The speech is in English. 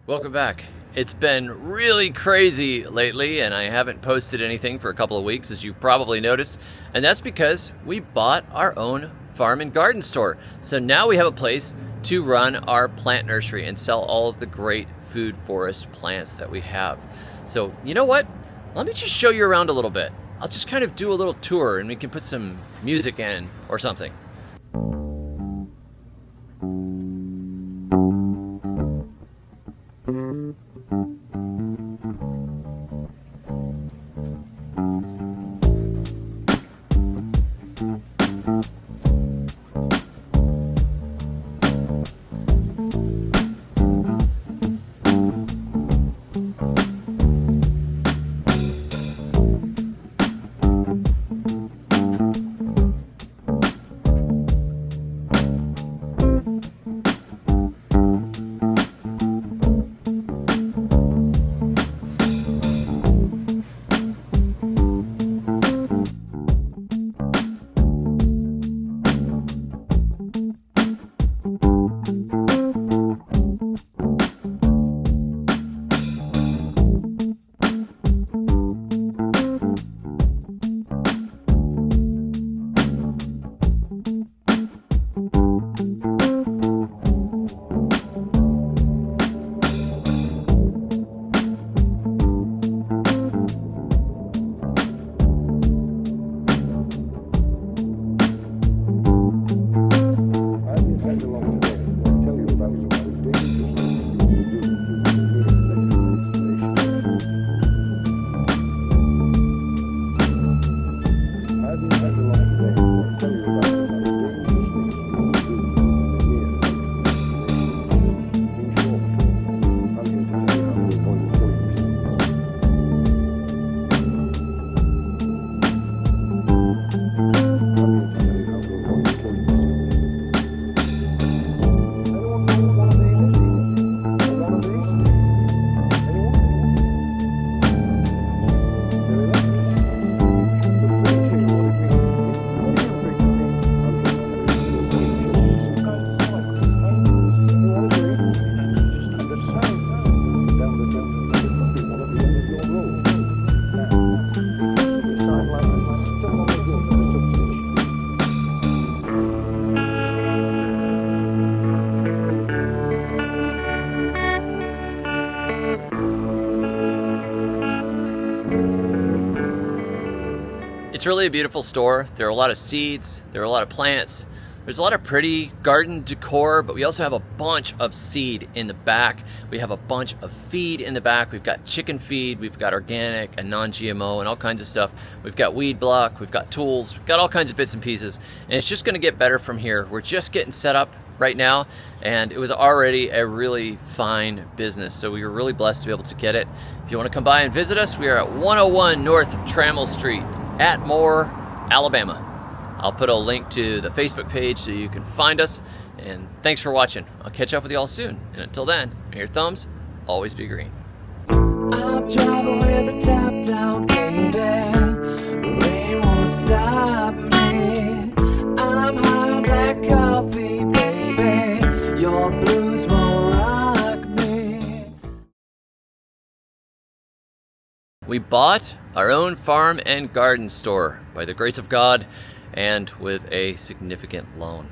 Welcome back. It's been really crazy lately and I haven't posted anything for a couple of weeks, as you've probably noticed, and that's because we bought our own farm and garden store. So now we have a place to run our plant nursery and sell all of the great food forest plants that we have. So you know what? Let me just show you around a little bit. I'll just kind of do a little tour and we can put some music in or something. It's really a beautiful store. There are a lot of seeds, there are a lot of plants, there's a lot of pretty garden decor, but we also have a bunch of seed in the back. We have a bunch of feed in the back. We've got chicken feed, we've got organic and non-GMO and all kinds of stuff. We've got weed block, we've got tools, we've got all kinds of bits and pieces. And it's just gonna get better from here. We're just getting set up right now, and it was already a really fine business. So we were really blessed to be able to get it. If you wanna come by and visit us, we are at 101 North Trammell Street, Atmore, Alabama. I'll put a link to the Facebook page so you can find us, and thanks for watching. I'll catch up with you all soon, and until then, may your thumbs always be green. I'm driving with the top down, baby. Rain won't stop me. I'm high on black coffee, baby. Your blues won't rock me. We bought our own farm and garden store by the grace of God and with a significant loan.